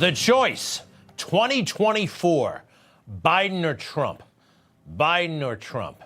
The choice, 2024, Biden or Trump? Biden or Trump?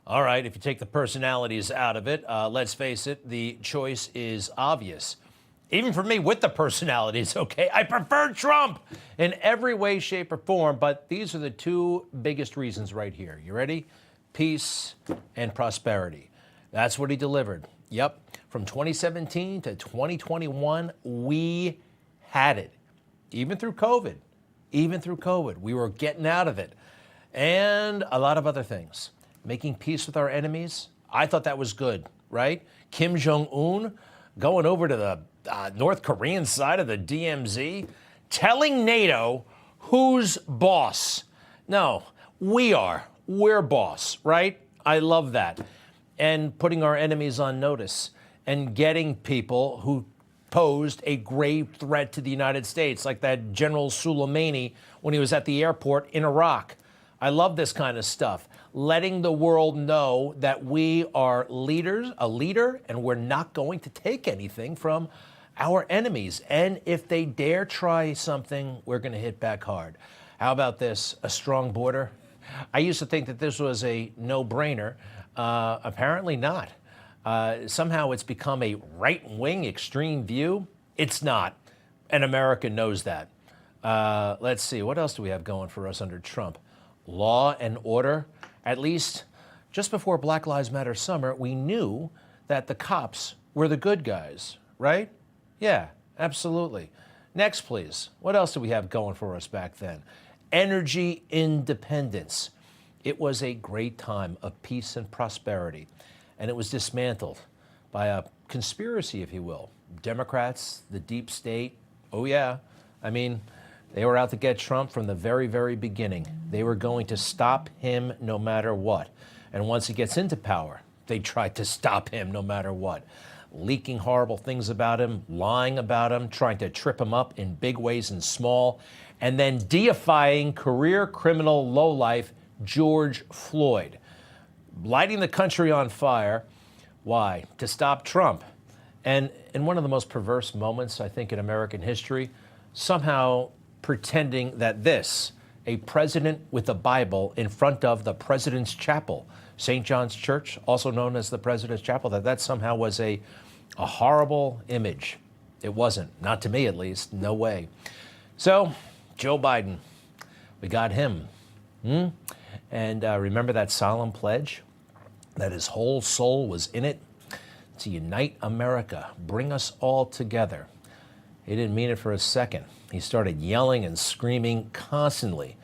All right, if you take the personalities out of it, let's face it, the choice is obvious. Even for me, with the personalities, okay? I prefer Trump in every way, shape, or form, but these are the two biggest reasons right here. You ready? Peace and prosperity. That's what he delivered. Yep. From 2017 to 2021, we had it. Even through COVID. We were getting out of it. And a lot of other things. Making peace with our enemies. I thought that was good, right? Kim Jong-un going over to the North Korean side of the DMZ, telling NATO who's boss. No, we are. We're boss, right? I love that. And putting our enemies on notice and getting people who posed a grave threat to the United States, like that General Soleimani when he was at the airport in Iraq. I love this kind of stuff. Letting the world know that we are leaders, a leader, and we're not going to take anything from our enemies. And if they dare try something, we're going to hit back hard. How about this? A strong border? I used to think that this was a no-brainer. Apparently not. Somehow it's become a right-wing extreme view. It's not. And America knows that. Let's see. What else do we have going for us under Trump? Law and order. At least just before Black Lives Matter summer, we knew that the cops were the good guys, right? Yeah, absolutely. Next, please. What else do we have going for us back then? Energy independence. It was a great time of peace and prosperity, and it was dismantled by a conspiracy, if you will. Democrats, the deep state, oh yeah. I mean, they were out to get Trump from the very, very beginning. They were going to stop him no matter what. And once he gets into power, they tried to stop him no matter what. Leaking horrible things about him, lying about him, trying to trip him up in big ways and small, and then deifying career criminal lowlife George Floyd, lighting the country on fire. Why? To stop Trump. And in one of the most perverse moments, I think, in American history, somehow pretending that this, a president with a Bible in front of the President's Chapel, St. John's Church, also known as the President's Chapel, that somehow was a horrible image. It wasn't. Not to me, at least. No way. So, Joe Biden, we got him. And remember that solemn pledge? That his whole soul was in it? To unite America, bring us all together. He didn't mean it for a second. He started yelling and screaming constantly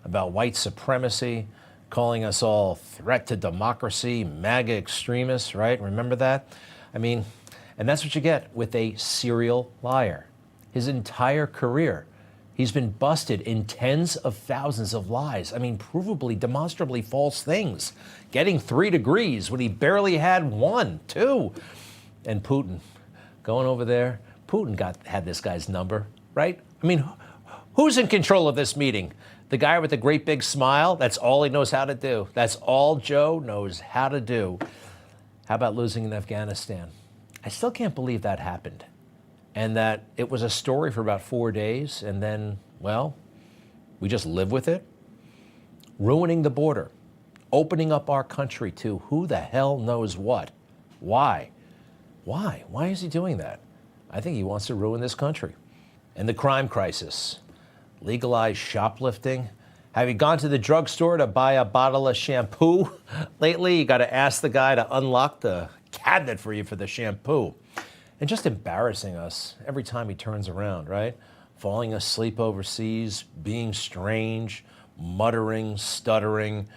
about white supremacy, calling us all threat to democracy, MAGA extremists, right? Remember that? I mean, and that's what you get with a serial liar. His entire career, he's been busted in tens of thousands of lies. I mean, provably, demonstrably false things. Getting 3 degrees when he barely had 1, 2. And Putin, going over there, Putin had this guy's number, right? I mean, who's in control of this meeting? The guy with the great big smile? That's all he knows how to do. That's all Joe knows how to do. How about losing in Afghanistan? I still can't believe that happened. And that it was a story for about 4 days, and then, well, we just live with it. Ruining the border. Opening up our country to who the hell knows what. Why? Why? Why is he doing that? I think he wants to ruin this country. And the crime crisis. Legalized shoplifting. Have you gone to the drugstore to buy a bottle of shampoo lately? You got to ask the guy to unlock the cabinet for you for the shampoo. And just embarrassing us every time he turns around, right? Falling asleep overseas, being strange, muttering, stuttering,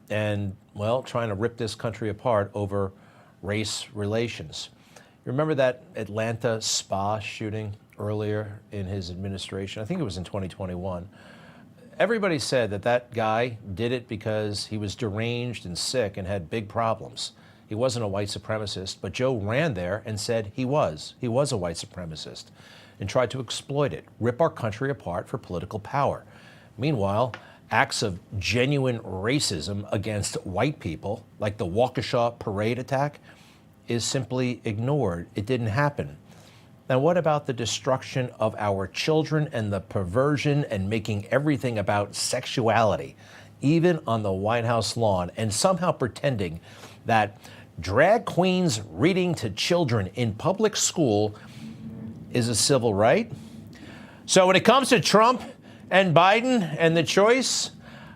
and, well, trying to rip this country apart over race relations. Remember that Atlanta spa shooting earlier in his administration? I think it was in 2021. Everybody said that that guy did it because he was deranged and sick and had big problems. He wasn't a white supremacist, but Joe ran there and said he was. He was a white supremacist and tried to exploit it, rip our country apart for political power. Meanwhile, acts of genuine racism against white people, like the Waukesha parade attack, is simply ignored. It didn't happen. Now, what about the destruction of our children and the perversion and making everything about sexuality, even on the White House lawn, and somehow pretending that drag queens reading to children in public school is a civil right? So when it comes to Trump and Biden and the choice,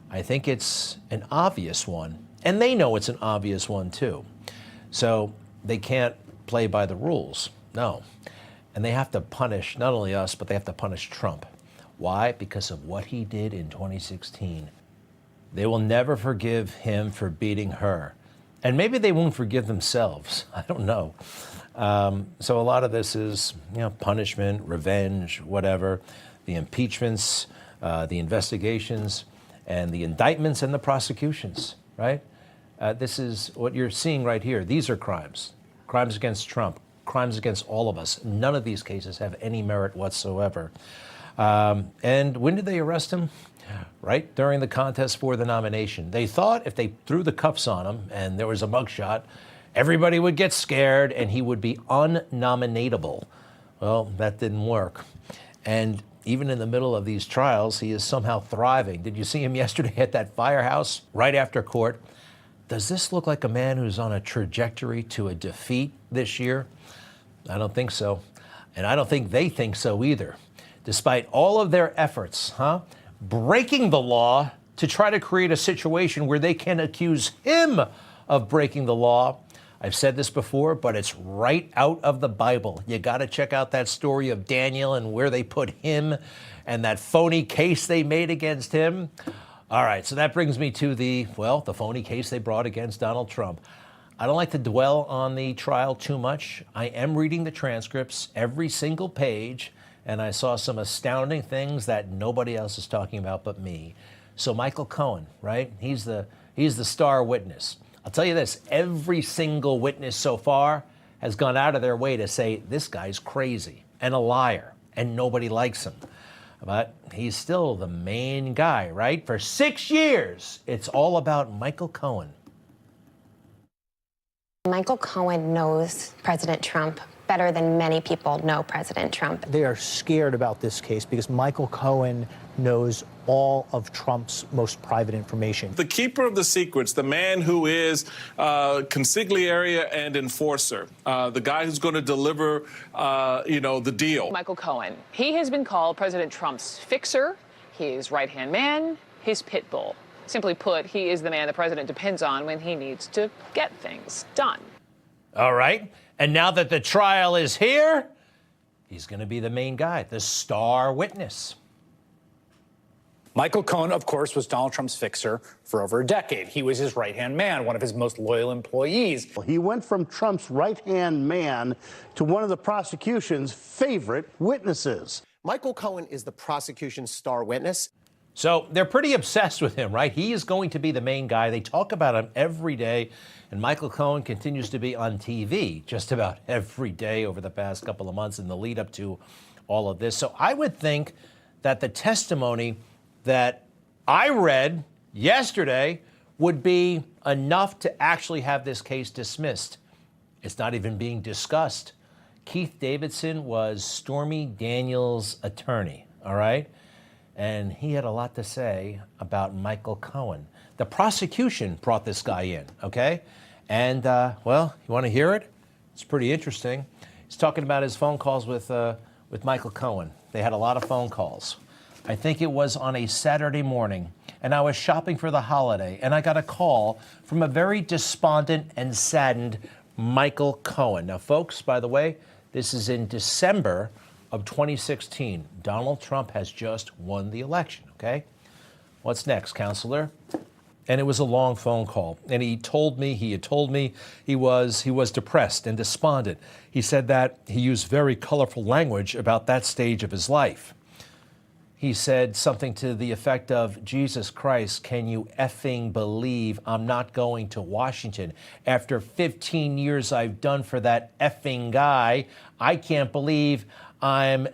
I think it's an obvious one. And they know it's an obvious one, too. So they can't play by the rules. No. And they have to punish not only us, but they have to punish Trump. Why? Because of what he did in 2016. They will never forgive him for beating her. And maybe they won't forgive themselves. I don't know. So a lot of this is, punishment, revenge, whatever. The impeachments, the investigations, and the indictments and the prosecutions, right? This is what you're seeing right here. These are crimes. Crimes against Trump. Crimes against all of us. None of these cases have any merit whatsoever. And when did they arrest him? Right during the contest for the nomination. They thought if they threw the cuffs on him and there was a mugshot, everybody would get scared and he would be unnominatable. Well, that didn't work. And even in the middle of these trials, he is somehow thriving. Did you see him yesterday at that firehouse right after court? Does this look like a man who's on a trajectory to a defeat this year? I don't think so. And I don't think they think so either. Despite all of their efforts, breaking the law to try to create a situation where they can accuse him of breaking the law. I've said this before, but it's right out of the Bible. You got to check out that story of Daniel and where they put him and that phony case they made against him. All right, so that brings me to the phony case they brought against Donald Trump. I don't like to dwell on the trial too much. I am reading the transcripts, every single page, and I saw some astounding things that nobody else is talking about but me. So Michael Cohen, right? He's the star witness. I'll tell you this, every single witness so far has gone out of their way to say this guy's crazy and a liar and nobody likes him. But he's still the main guy, right? For 6 years, it's all about Michael Cohen. Michael Cohen knows President Trump better than many people know President Trump. They are scared about this case because Michael Cohen knows all of Trump's most private information. The keeper of the secrets, the man who is consigliere and enforcer, the guy who's going to deliver, the deal. Michael Cohen. He has been called President Trump's fixer, his right-hand man, his pit bull. Simply put, he is the man the president depends on when he needs to get things done. All right. And now that the trial is here, he's going to be the main guy, the star witness. Michael Cohen, of course, was Donald Trump's fixer for over a decade. He was his right-hand man, one of his most loyal employees. He went from Trump's right-hand man to one of the prosecution's favorite witnesses. Michael Cohen is the prosecution's star witness. So they're pretty obsessed with him, right? He is going to be the main guy. They talk about him every day. And Michael Cohen continues to be on TV just about every day over the past couple of months in the lead up to all of this. So I would think that the testimony that I read yesterday would be enough to actually have this case dismissed. It's not even being discussed. Keith Davidson was Stormy Daniels' attorney, all right? And he had a lot to say about Michael Cohen. The prosecution brought this guy in, okay? And, you want to hear it? It's pretty interesting. He's talking about his phone calls with Michael Cohen. They had a lot of phone calls. I think it was on a Saturday morning, and I was shopping for the holiday, and I got a call from a very despondent and saddened Michael Cohen. Now, folks, by the way, this is in December of 2016. Donald Trump has just won the election, okay? What's next, counselor? And it was a long phone call. And he had told me he was depressed and despondent. He said that he used very colorful language about that stage of his life. He said something to the effect of, Jesus Christ, can you effing believe I'm not going to Washington? After 15 years I've done for that effing guy, I can't believe I'm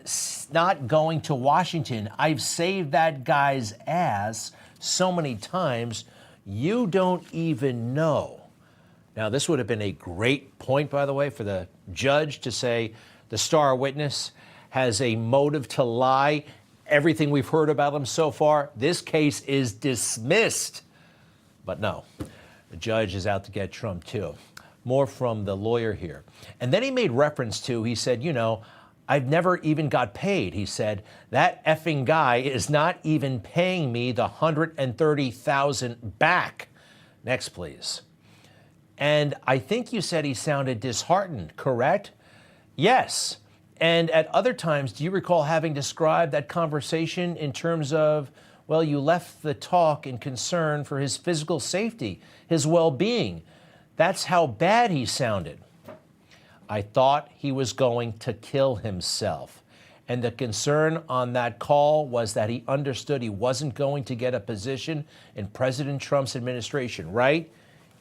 not going to Washington. I've saved that guy's ass so many times, you don't even know. Now, this would have been a great point, by the way, for the judge to say, The star witness has a motive to lie. Everything we've heard about him so far, this case is dismissed. But no, the judge is out to get Trump too. More from the lawyer here. And then he made reference to, he said, you know, I've never even got paid. He said, that effing guy is not even paying me the $130,000 back. Next, please. And I think you said he sounded disheartened, correct? Yes. And at other times, do you recall having described that conversation in terms of, well, you left the talk in concern for his physical safety, his well-being. That's how bad he sounded. I thought he was going to kill himself. And the concern on that call was that he understood he wasn't going to get a position in President Trump's administration, right?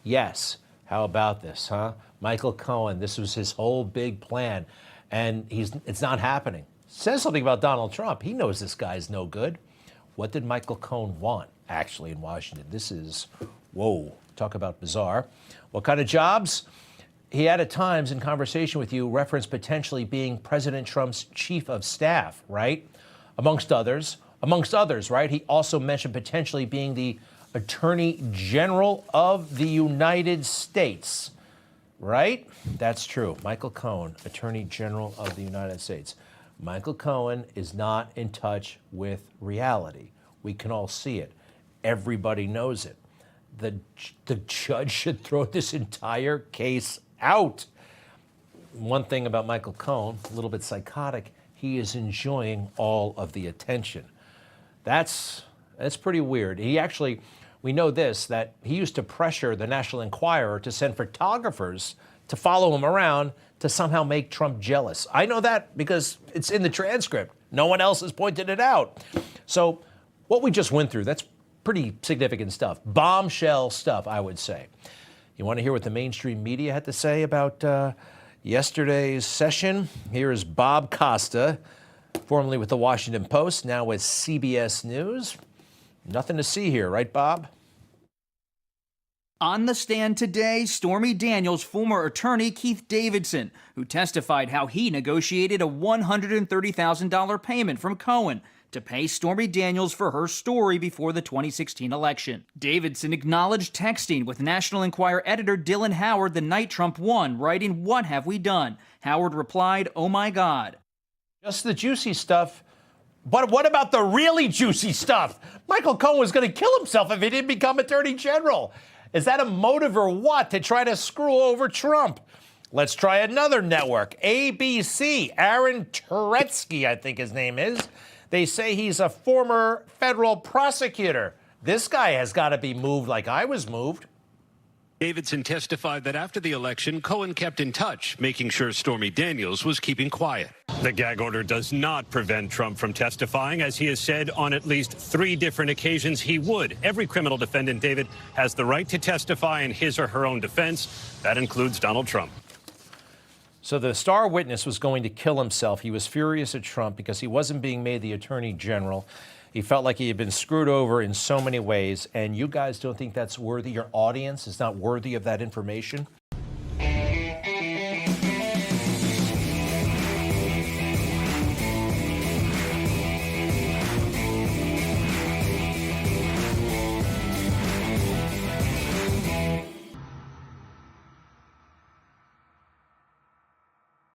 Yes. How about this, huh? Michael Cohen, this was his whole big plan. And it's not happening. Says something about Donald Trump. He knows this guy's no good. What did Michael Cohen want, actually, in Washington? This is, whoa, talk about bizarre. What kind of jobs? He had at times in conversation with you referenced potentially being President Trump's chief of staff, right? Amongst others, right? He also mentioned potentially being the Attorney General of the United States, right? That's true. Michael Cohen, Attorney General of the United States. Michael Cohen is not in touch with reality. We can all see it. Everybody knows it. The judge should throw this entire case out. One thing about Michael Cohen, a little bit psychotic, he is enjoying all of the attention. That's pretty weird. He actually, we know this, that he used to pressure the National Enquirer to send photographers to follow him around to somehow make Trump jealous. I know that because it's in the transcript. No one else has pointed it out. So what we just went through, that's pretty significant stuff. Bombshell stuff, I would say. You want to hear what the mainstream media had to say about yesterday's session? Here is Bob Costa, formerly with the Washington Post, now with CBS News. Nothing to see here, right, Bob? On the stand today, Stormy Daniels' former attorney, Keith Davidson, who testified how he negotiated a $130,000 payment from Cohen to pay Stormy Daniels for her story before the 2016 election. Davidson acknowledged texting with National Enquirer editor Dylan Howard the night Trump won, writing, "What have we done?" Howard replied, "Oh my God." Just the juicy stuff. But what about the really juicy stuff? Michael Cohen was going to kill himself if he didn't become Attorney General. Is that a motive or what to try to screw over Trump? Let's try another network, ABC. Aaron Turetsky, I think his name is. They say he's a former federal prosecutor. This guy has got to be moved like I was moved. Davidson testified that after the election, Cohen kept in touch, making sure Stormy Daniels was keeping quiet. The gag order does not prevent Trump from testifying, as he has said on at least 3 different occasions he would. Every criminal defendant, David, has the right to testify in his or her own defense. That includes Donald Trump. So the star witness was going to kill himself. He was furious at Trump because he wasn't being made the Attorney General. He felt like he had been screwed over in so many ways. And you guys don't think that's worthy? Your audience is not worthy of that information?